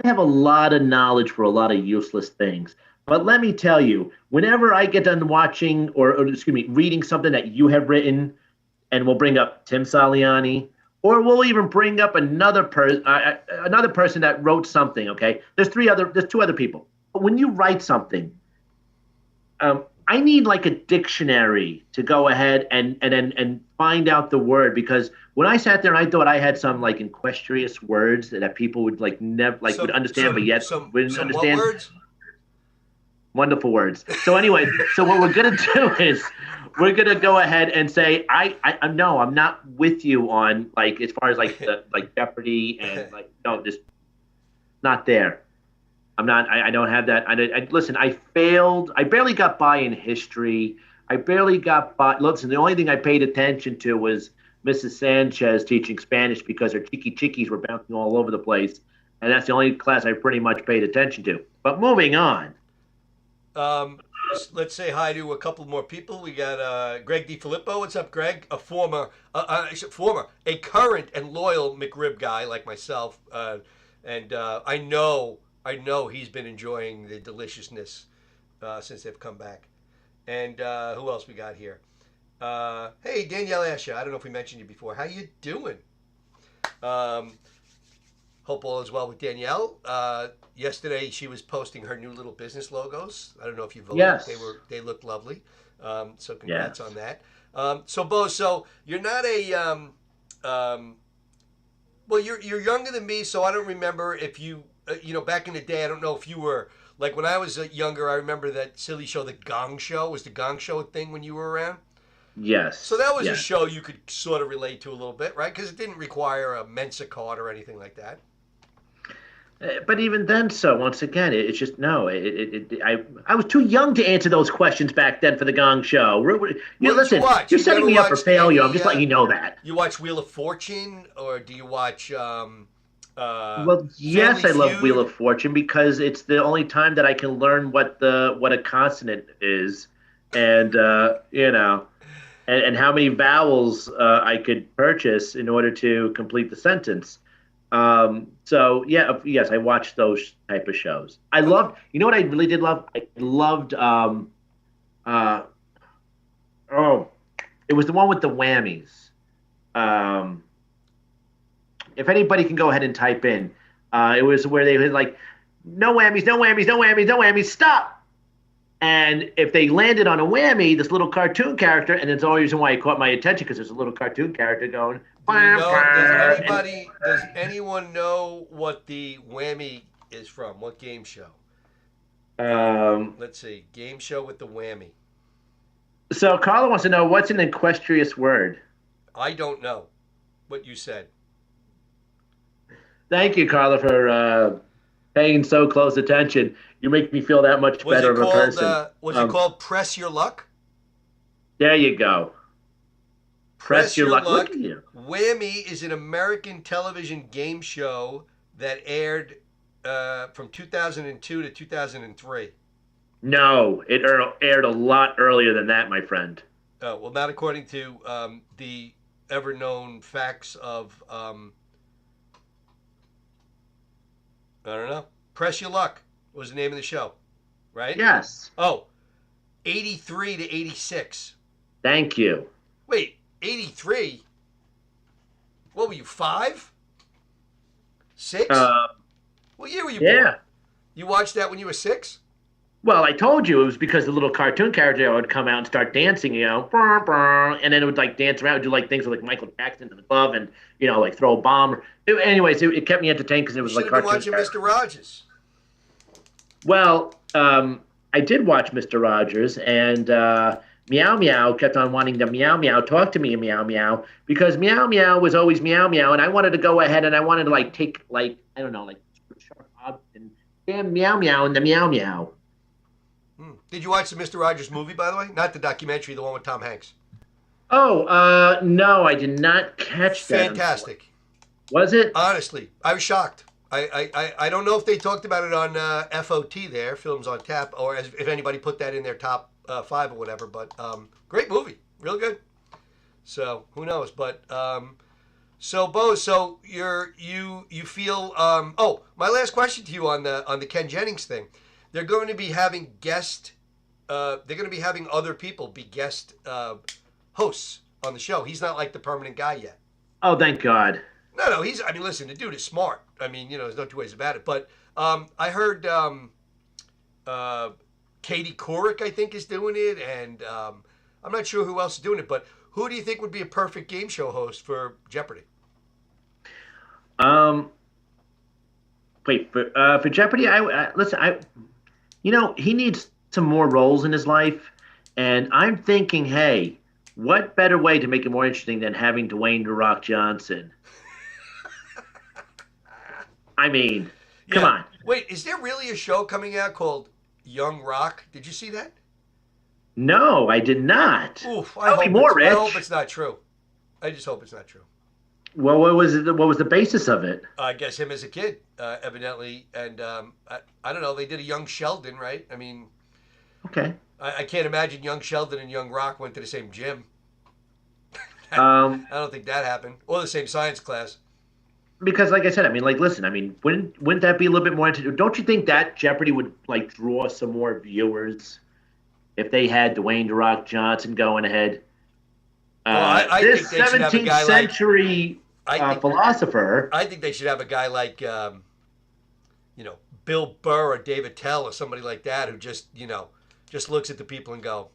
I have a lot of knowledge for a lot of useless things, but let me tell you, whenever I get done watching or excuse me, reading something that you have written, and we'll bring up Tim Saliani, or we'll even bring up another person that wrote something. Okay, there's two other people. But when you write something, I need like a dictionary to go ahead and find out the word because when I sat there, I thought I had some like inquestrious words that people would like never like would understand, but yet wouldn't some what understand. words? Wonderful words. So anyway, so what we're gonna do is we're gonna go ahead and say I no, I'm not with you on like as far as like the like Jeopardy and like no, just not there. I'm not. I don't have that. Listen. I failed. I barely got by in history. I barely got by. Listen, the only thing I paid attention to was Mrs. Sanchez teaching Spanish because her chiqui chiquis were bouncing all over the place, and that's the only class I pretty much paid attention to. But moving on. Um, let's say hi to a couple more people. We got Greg DiFilippo. What's up, Greg? A a current and loyal McRib guy like myself, and I know he's been enjoying the deliciousness since they've come back. And who else we got here? Hey, Danielle Asha. I don't know if we mentioned you before. How you doing? Um, Hope all is well with Danielle. Yesterday she was posting her new little business logos. I don't know if you voted. Yes. They looked lovely. So congrats Yes. on that. So Bo, so you're not a well, you're younger than me, so I don't remember if you back in the day. I don't know if you were like when I was younger. I remember that silly show, The Gong Show. Was The Gong Show a thing when you were around? Yes. So that was a Yes. show you could sort of relate to a little bit, right? Because it didn't require a Mensa card or anything like that. But even then, so once again, it's just no. I was too young to answer those questions back then for the Gong Show. What did you watch? You're You setting never me up for watched failure. any, I'm just letting you know that. You watch Wheel of Fortune, or do you watch Well, yes, Family I love Feud? Wheel of Fortune because it's the only time that I can learn what a consonant is, and and how many vowels I could purchase in order to complete the sentence. So yeah, yes, I watched those type of shows. I loved, you know what I really did love? I loved, uh, oh, it was the one with the whammies. Um, if anybody can go ahead and type in, it was where they had like, no whammies, no whammies, no whammies, no whammies, stop. And if they landed on a whammy, this little cartoon character, and it's the only reason why it caught my attention because there's a little cartoon character going. Do you know? And Does anyone know what the whammy is from? What game show? Let's see. Game show with the whammy. So Carla wants to know what's an equestrious word. I don't know what you said. Thank you, Carla, for paying so close attention. You make me feel that much Was better it of a called? person. Was it called Press Your Luck? There you go. Press your luck. Look at you. Whammy is an American television game show that aired from 2002 to 2003. No, it aired a lot earlier than that, my friend. Well, not according to the ever known facts of I don't know. Press Your Luck was the name of the show, right? Yes. Oh, 83 to 86. Thank you. Wait, 83? What were you, 5? 6? Uh, What year were you yeah. born? You watched that when you were 6? Well, I told you it was because the little cartoon character would come out and start dancing, brr, brr, and then it would like dance around, do like things with like Michael Jackson in the glove, and like throw a bomb. It kept me entertained because it You was should like have been cartoon watching character. Mr. Rogers. Well, I did watch Mister Rogers, and Meow Meow kept on wanting to meow meow talk to me, meow meow, because meow meow was always meow meow, and I wanted to go ahead and I wanted to like take like I don't know like sharp object and damn meow meow and the meow meow. Did you watch the Mr. Rogers movie, by the way? Not the documentary, the one with Tom Hanks. Oh, no, I did not catch that. Fantastic. Was it? Honestly, I was shocked. I don't know if they talked about it on FOT there, Films on Tap, or if anybody put that in their top 5 or whatever. But great movie, real good. So who knows? But so Bo, so you feel? Oh, my last question to you on the Ken Jennings thing. They're going to be having they're going to be having other people be guest hosts on the show. He's not like the permanent guy yet. Oh, thank God. No, I mean, listen, the dude is smart. I mean, there's no two ways about it. But I heard Katie Couric, I think, is doing it, and I'm not sure who else is doing it. But who do you think would be a perfect game show host for Jeopardy? Wait for Jeopardy. Listen. He needs some more roles in his life, and I'm thinking, hey, what better way to make it more interesting than having Dwayne The Rock Johnson? I mean, come on. Wait, is there really a show coming out called Young Rock? Did you see that? No, I did not. Oof, Tell me more, Rich. I hope it's not true. I just hope it's not true. Well, what was it? What was the basis of it? I guess him as a kid, evidently, and I don't know. They did a Young Sheldon, right? I mean, okay. I can't imagine Young Sheldon and Young Rock went to the same gym. I don't think that happened, or the same science class. Because, like I said, I mean, like, listen, I mean, wouldn't that be a little bit more interesting? Don't you think that Jeopardy would like draw some more viewers if they had Dwayne The Rock Johnson going ahead? I this think they should have a 17th guy century philosopher. I think they should have a guy like, Bill Burr or David Tell or somebody like that who just looks at the people and go,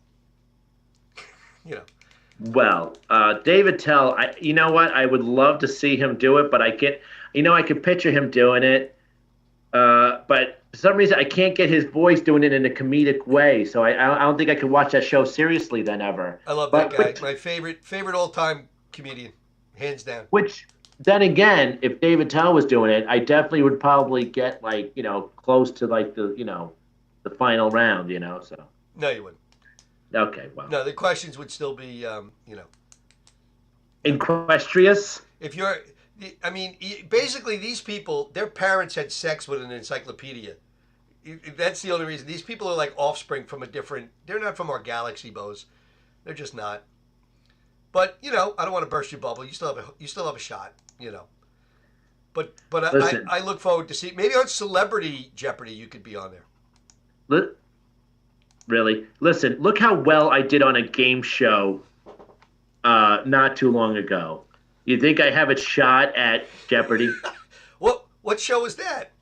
Well, David Tell, you know what? I would love to see him do it, but I can't. I could picture him doing it, but for some reason I can't get his voice doing it in a comedic way. So I don't think I could watch that show seriously then ever. I love that guy. My favorite all-time comedian, hands down. Which then again, if David Tell was doing it, I definitely would probably get close to like the final round. So. No, you wouldn't. Okay, well. No, the questions would still be, Inquestrious? Basically these people, their parents had sex with an encyclopedia. That's the only reason. These people are like offspring from they're not from our galaxy, Bose. They're just not. But, I don't want to burst your bubble. You still have a shot, But I look forward to see, maybe on Celebrity Jeopardy you could be on there. Really? Listen, look how well I did on a game show not too long ago. You think I have a shot at Jeopardy? What show was that?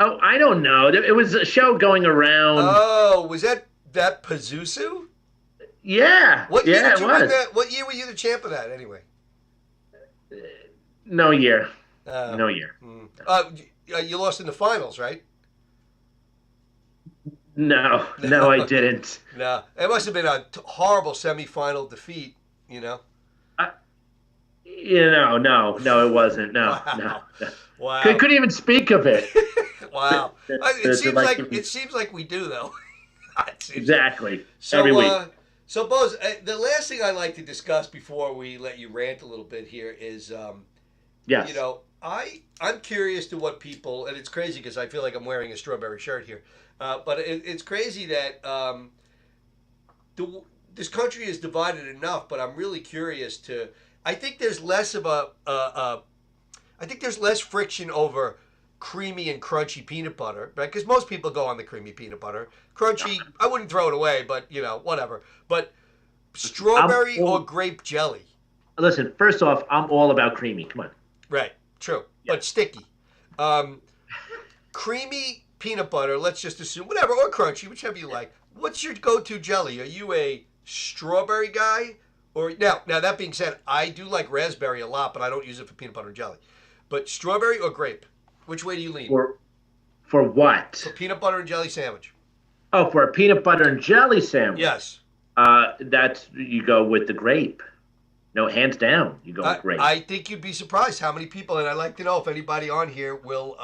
Oh, I don't know. It was a show going around. Oh, was that Pazuzu? Yeah. What year it was. What year were you the champ of that, anyway? No year. No year. You lost in the finals, right? No, I didn't. No, it must have been a horrible semifinal defeat. No, it wasn't. No, wow. No. Wow. Couldn't even speak of it. Wow. It seems like we do though. Exactly. So, every week. So, Bose, the last thing I like to discuss before we let you rant a little bit here is, yes. I'm curious to what people, and it's crazy because I feel like I'm wearing a strawberry shirt here, but it's crazy that this country is divided enough. But I'm really curious I think there's less of I think there's less friction over creamy and crunchy peanut butter, right? Because most people go on the creamy peanut butter. Crunchy, I wouldn't throw it away, but whatever. But I'm strawberry or all, grape jelly, listen. First off, I'm all about creamy. Come on. right? True, Yeah. but sticky. Um, creamy peanut butter. Let's just assume whatever, or crunchy, whichever you like. What's your go-to jelly? Are you a strawberry guy, or now? That being said, I do like raspberry a lot, but I don't use it for peanut butter and jelly. But strawberry or grape? Which way do you lean? For what? For peanut butter and jelly sandwich. Oh, for a peanut butter and jelly sandwich. Yes. That's you go with the grape. No, hands down, you go with grape. I think you'd be surprised how many people, and I'd like to know if anybody on here will.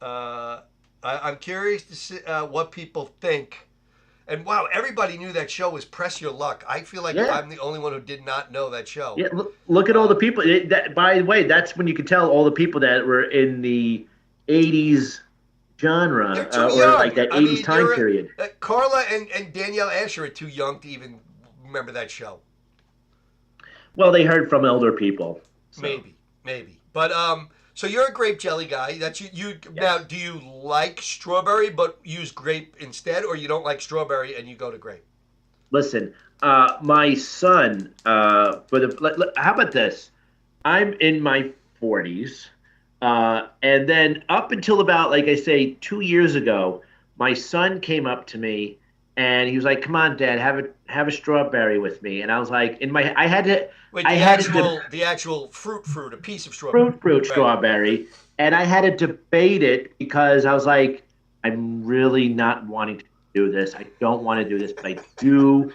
I'm curious to see what people think. And wow, everybody knew that show was Press Your Luck. I feel like Yeah. I'm the only one who did not know that show. Yeah, look at all the people. By the way, that's when you can tell all the people that were in the '80s genre, They're too or young. like that '80s time period. Carla and Danielle Asher are too young to even remember that show. Well, they heard from elder people. So. Maybe. But so you're a grape jelly guy. That's you. Now, do you like strawberry but use grape instead, or you don't like strawberry and you go to grape? Listen, my son. How about this? I'm in my 40s, and then up until about, like I say, 2 years ago, my son came up to me and he was like, "Come on, Dad, have a strawberry with me." And I was like, I had to. Wait, I had to the actual fruit, a piece of strawberry. fruit Right. strawberry, and I had to debate it because I was like, I'm really not wanting to do this. I don't want to do this, but I do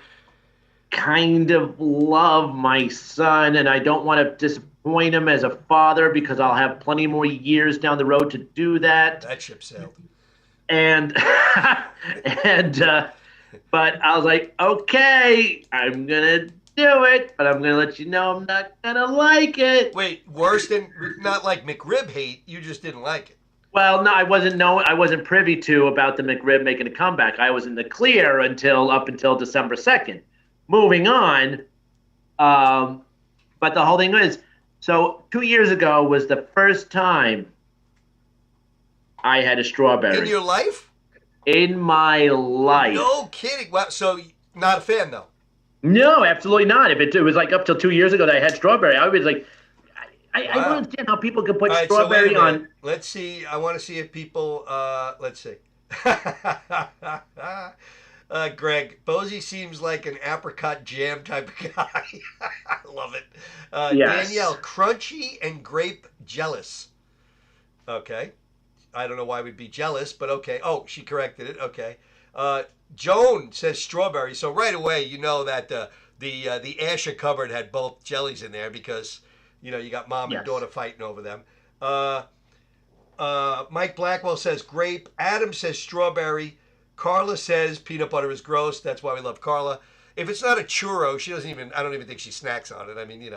kind of love my son, and I don't want to disappoint him as a father because I'll have plenty more years down the road to do that. That ship sailed. And but I was like, okay, I'm gonna do it, but I'm gonna let you know I'm not gonna like it. Wait, worse than not like McRib hate. You just didn't like it. Well, no, I wasn't privy to about the McRib making a comeback. I was in the clear up until December 2nd. Moving on, but the whole thing is, so 2 years ago was the first time I had a strawberry In your life? in my life. No kidding. Wow. So not a fan though. No, absolutely not. If it was like up till 2 years ago that I had strawberberry, I was like, I don't understand how people can put All right, strawberry so wait a minute. on. Let's see. I want to see if people. Let's see. Greg, Bozy seems like an apricot jam type of guy. I love it. Yes. Danielle, crunchy and grape jealous. Okay. I don't know why we'd be jealous, but okay. Oh, she corrected it. Okay. Joan says strawberry. So right away, you know that the Asher cupboard had both jellies in there because you got mom and Yes. daughter fighting over them. Mike Blackwell says grape. Adam says strawberry. Carla says peanut butter is gross. That's why we love Carla. If it's not a churro, she doesn't even. I don't even think she snacks on it. I mean,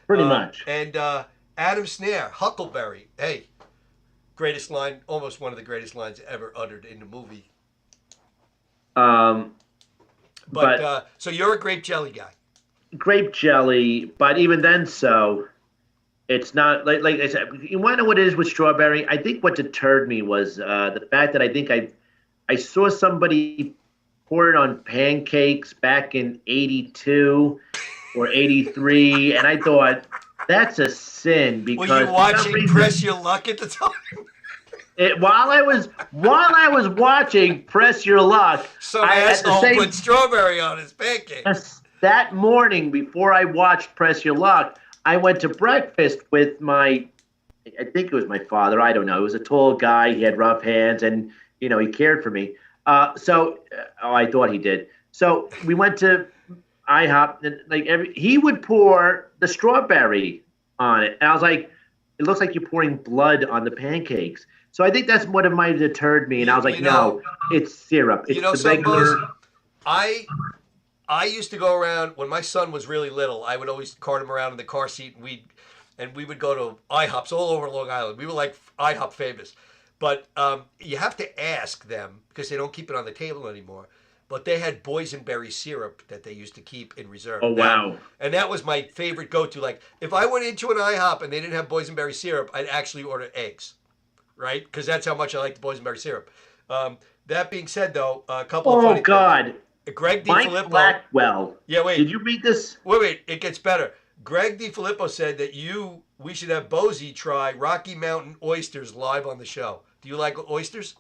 Pretty much. And Adam Snare, Huckleberry. Hey, greatest line, almost one of the greatest lines ever uttered in the movie. But So you're a grape jelly guy. grape jelly, but even then, it's not like I said. You want to know what it is with strawberry? I think what deterred me was the fact that I think I saw somebody pour it on pancakes back in '82 or '83, and I thought that's a sin because Were you for some watching reason- Press Your Luck at the time? while I was watching Press Your Luck, Some at the asshole same- put strawberry on his pancake. that morning before I watched Press Your Luck, I went to breakfast with I think it was my father. I don't know. He was a tall guy. He had rough hands, and he cared for me. I thought he did. So we went to IHOP, and he would pour the strawberry on it, and I was like, it looks like you're pouring blood on the pancakes. So I think that's what it might have deterred me, and I was like, no, it's syrup. It's the some regular. Buzz, I used to go around when my son was really little. I would always cart him around in the car seat, and we would go to IHOPs all over Long Island. We were like IHOP famous, but you have to ask them because they don't keep it on the table anymore. But they had boysenberry syrup that they used to keep in reserve. Oh, wow. And that was my favorite go-to. Like if I went into an IHOP and they didn't have boysenberry syrup, I'd actually order eggs. right? Because that's how much I like the boysenberry syrup. That being said, though, a couple of Oh funny God, things. Greg Mike DiFilippo. Blackwell. Yeah, wait. Did you read this? Wait. It gets better. Greg DiFilippo said that we should have Bozy try Rocky Mountain oysters live on the show. Do you like oysters?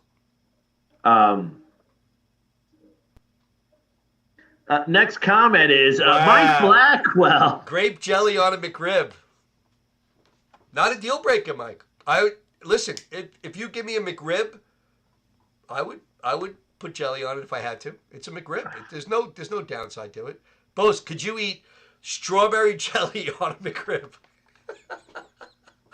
Next comment is Wow. Mike Blackwell. Grape jelly on a McRib. Not a deal breaker, Mike. Listen. If you give me a McRib, I would put jelly on it if I had to. It's a McRib. There's no downside to it. Bose, could you eat strawberry jelly on a McRib?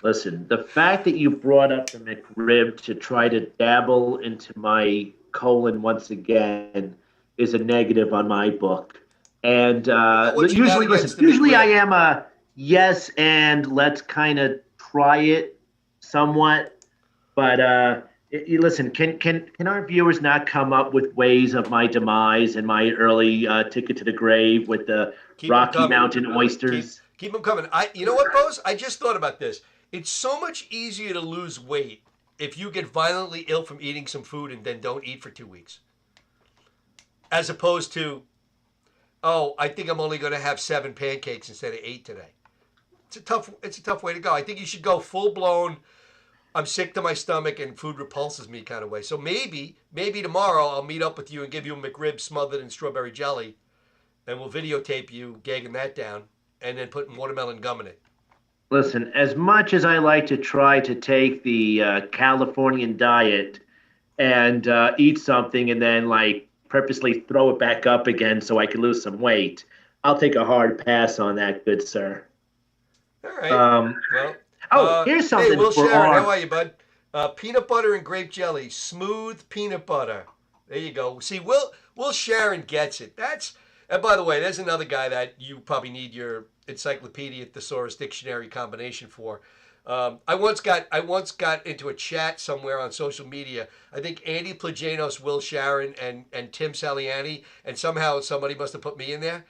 Listen, the fact that you brought up the McRib to try to dabble into my colon once again is a negative on my book. And usually I am a yes and let's kind of try it somewhat. But listen, can our viewers not come up with ways of my demise and my early ticket to the grave with the Rocky Mountain oysters? Keep them coming. You know what, Bose? I just thought about this. It's so much easier to lose weight if you get violently ill from eating some food and then don't eat for 2 weeks. As opposed to, I think I'm only going to have 7 pancakes instead of 8 today. It's a tough way to go. I think you should go full blown. I'm sick to my stomach and food repulses me kind of way. So maybe tomorrow I'll meet up with you and give you a McRib smothered in strawberry jelly, and we'll videotape you gagging that down and then putting watermelon gum in it. Listen, as much as I like to try to take the Californian diet and eat something and then purposely throw it back up again so I can lose some weight, I'll take a hard pass on that, good sir. All right. Here's something. Hey, Will Sharon, how are you, bud? Peanut butter and grape jelly, smooth peanut butter. There you go. See, Will Sharon gets it. And by the way, there's another guy that you probably need your Encyclopedia Thesaurus Dictionary combination for. I once got into a chat somewhere on social media. I think Andy Plagianos, Will Sharon, and Tim Saliani, and somehow somebody must have put me in there.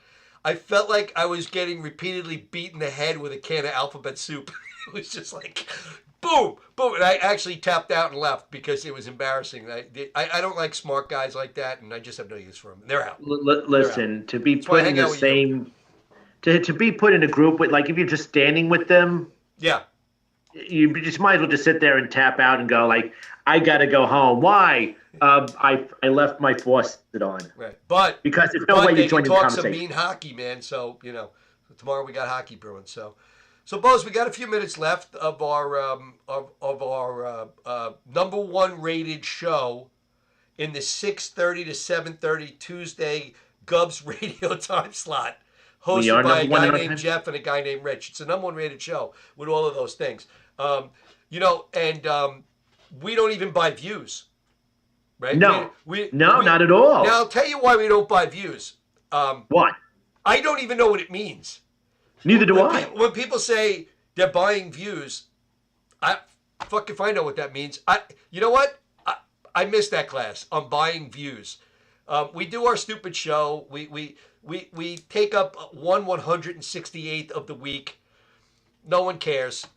I felt like I was getting repeatedly beat in the head with a can of alphabet soup. It was just like, boom, boom. And I actually tapped out and left because it was embarrassing. I don't like smart guys like that, and I just have no use for them. They're out. Listen, to be put in the same, to be put in a group with, if you're just standing with them. Yeah. You just might as well just sit there and tap out and go I got to go home. Why? I left my faucet on. Right, but because there's no way you join the conversation. Talk some mean hockey, man. So tomorrow we got hockey brewing. So Bose, we got a few minutes left of our number 1 rated show in the 6:30 to 7:30 Tuesday Gubs radio time slot, hosted by a guy named Jeff and a guy named Rich. It's a number 1 rated show with all of those things. We don't even buy views, right? No, not at all. Now, I'll tell you why we don't buy views. What? I don't even know what it means. Neither do I. When people say they're buying views, fuck if I know what that means. You know what? I missed that class on buying views. We do our stupid show. We take up 1/168th of the week. No one cares.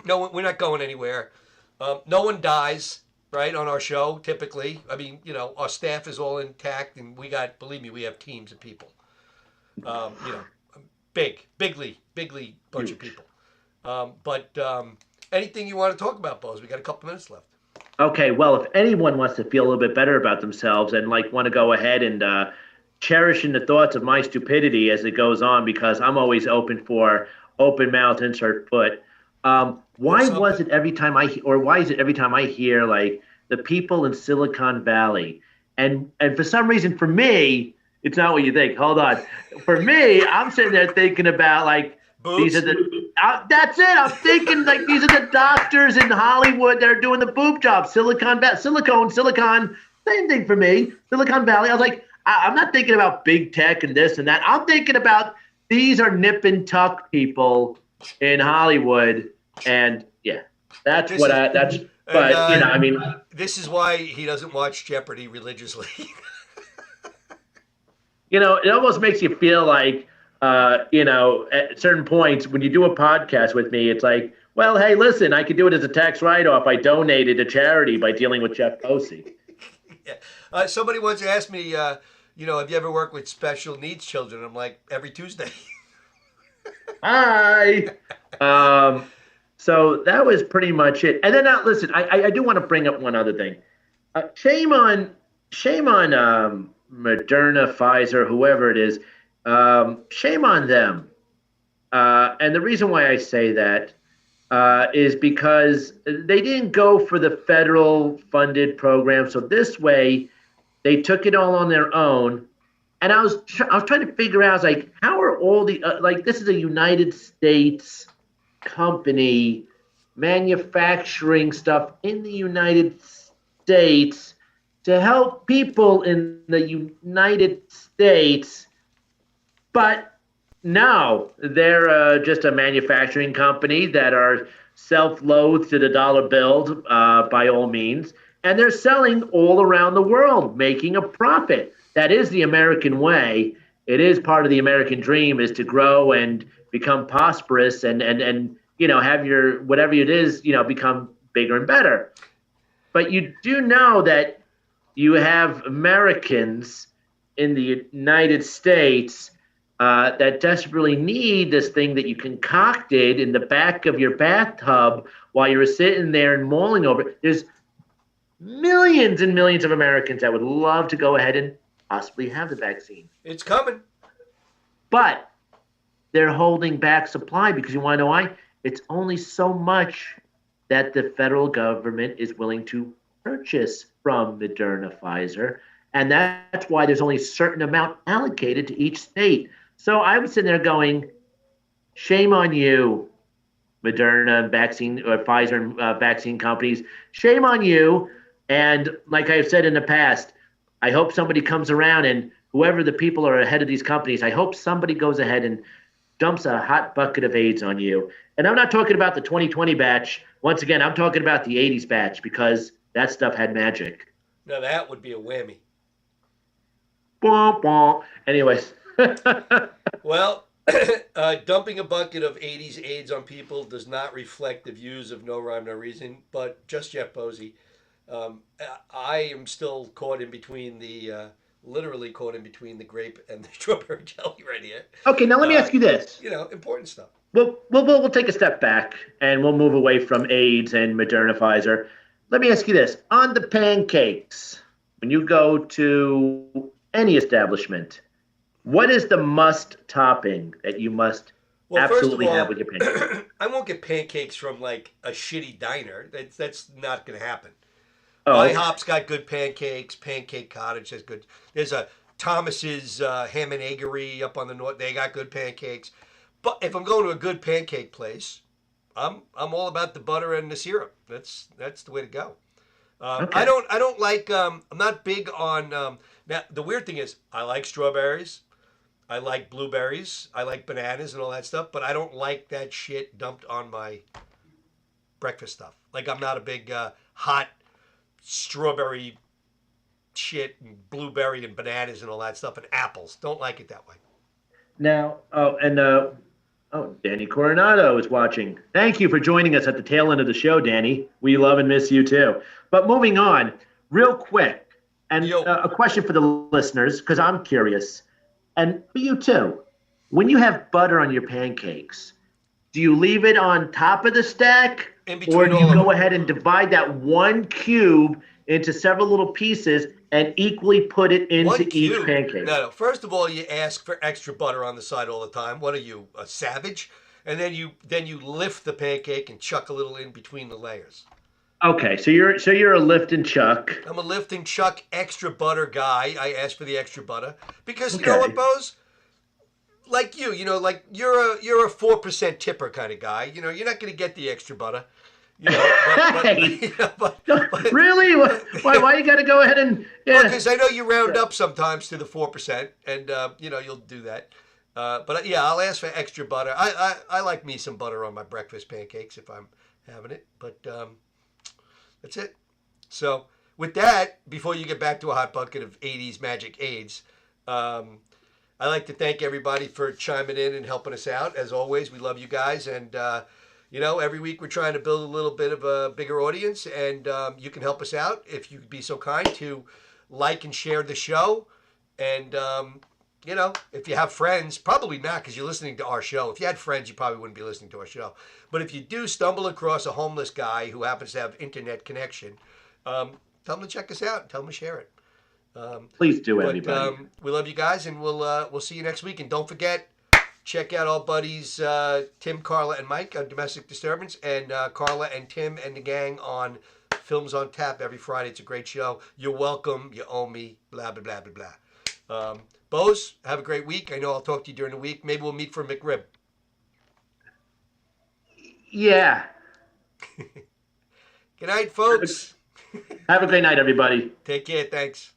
No, we're not going anywhere. No one dies, right, on our show, typically. I mean, our staff is all intact, and believe me, we have teams of people. Bigly bunch of people. But anything you want to talk about, Bose? We got a couple minutes left. Okay, well, if anyone wants to feel a little bit better about themselves and want to go ahead and cherish in the thoughts of my stupidity as it goes on, because I'm always open for open mouth, insert foot. Why is it every time I hear the people in Silicon Valley, and for some reason for me, it's not what you think. Hold on. For me, I'm sitting there thinking about boobs? These are the. That's it. I'm thinking these are the doctors in Hollywood that are doing the boob job. Silicon, same thing for me. Silicon Valley. I was like, I'm not thinking about big tech and this and that. I'm thinking about these are nip and tuck people in Hollywood, and that's this what is, I. That's. But I mean, this is why he doesn't watch Jeopardy religiously. It almost makes you feel like, at certain points when you do a podcast with me, it's like, Well, hey, listen, I could do it as a tax write-off. I donated to charity by dealing with Jeff Posey. Yeah. Somebody once asked me, have you ever worked with special needs children? I'm like, every Tuesday. Hi. Um, so that was pretty much it. And then now, listen, I do want to bring up one other thing. Shame on Moderna, Pfizer, whoever it is. Shame on them. And the reason why I say that is because they didn't go for the federal funded program. So this way, they took it all on their own. And I was trying to figure out, I was like, how are all the like this is a United States company manufacturing stuff in the United States to help people in the United States, but no, they're just a manufacturing company that are self-loathed to the dollar bill by all means, and they're selling all around the world, making a profit. That is the American way. It is part of the American dream is to grow and become prosperous and have your whatever it is become bigger and better. But you do know that you have Americans in the United States that desperately need this thing that you concocted in the back of your bathtub while you were sitting there and mulling over it. There's millions and millions of Americans that would love to go ahead and possibly have the vaccine. It's coming. But they're holding back supply because you want to know why? It's only so much that the federal government is willing to purchase from Moderna, Pfizer. And that's why there's only a certain amount allocated to each state. So I was sitting there going, shame on you, Moderna vaccine or Pfizer and vaccine companies. Shame on you. And like I've said in the past, I hope somebody comes around and whoever the people are ahead of these companies, I hope somebody goes ahead and dumps a hot bucket of AIDS on you. And I'm not talking about the 2020 batch. Once again, I'm talking about the 80s batch because that stuff had magic. Now that would be a whammy. Bwomp, bwomp. Anyways. Well, dumping a bucket of 80s AIDS on people does not reflect the views of No Rhyme, No Reason, but just Jeff Posey. I am still caught in between literally caught in between the grape and the strawberry jelly right here. Okay, now let me ask you this. Important stuff. We'll take a step back and we'll move away from AIDS and Moderna, Pfizer. Let me ask you this. On the pancakes, when you go to any establishment, what is the must topping that you must absolutely have with your pancakes? I won't get pancakes from like a shitty diner. That's not going to happen. Oh, IHOP's got good pancakes. Pancake Cottage has good. There's a Thomas's Ham and Eggery up on the north. They got good pancakes. But if I'm going to a good pancake place, I'm all about the butter and the syrup. That's the way to go. Okay. I don't like. I'm not big on. Now the weird thing is, I like strawberries. I like blueberries. I like bananas and all that stuff. But I don't like that shit dumped on my breakfast stuff. Like I'm not a big hot strawberry shit and blueberry and bananas and all that stuff and apples. Don't like it that way. Now, Danny Coronado is watching. Thank you for joining us at the tail end of the show, Danny. We love and miss you too. But moving on, real quick, and a question for the listeners, because I'm curious, and for you too. When you have butter on your pancakes, do you leave it on top of the stack? Or do you go ahead and divide that one cube into several little pieces and equally put it into each pancake? No. First of all, you ask for extra butter on the side all the time. What are you, a savage? And then you lift the pancake and chuck a little in between the layers. Okay, so you're a lift and chuck. I'm a lift and chuck extra butter guy. I ask for the extra butter because you know what, Bose? Like you're a 4% tipper kind of guy. You're not going to get the extra butter. Really? Why you got to go ahead and? Yeah. Because I know you round up sometimes to the 4%, and you'll do that. But yeah, I'll ask for extra butter. I like me some butter on my breakfast pancakes if I'm having it. But that's it. So with that, before you get back to a hot bucket of 80s magic AIDS, I'd like to thank everybody for chiming in and helping us out. As always, we love you guys, and every week we're trying to build a little bit of a bigger audience, and you can help us out if you'd be so kind to like and share the show. And, if you have friends, probably not because you're listening to our show. If you had friends, you probably wouldn't be listening to our show. But if you do stumble across a homeless guy who happens to have internet connection, tell them to check us out and tell them to share it. Please do, But everybody. we love you guys, and we'll see you next week. And don't forget, check out our buddies Tim, Carla, and Mike on Domestic Disturbance, and Carla and Tim and the gang on Films on Tap every Friday. It's a great show. You're welcome. You owe me. Blah blah blah blah blah. Bose, have a great week. I know I'll talk to you during the week. Maybe we'll meet for McRib. Yeah. Good night, folks. Have a great night, everybody. Take care. Thanks.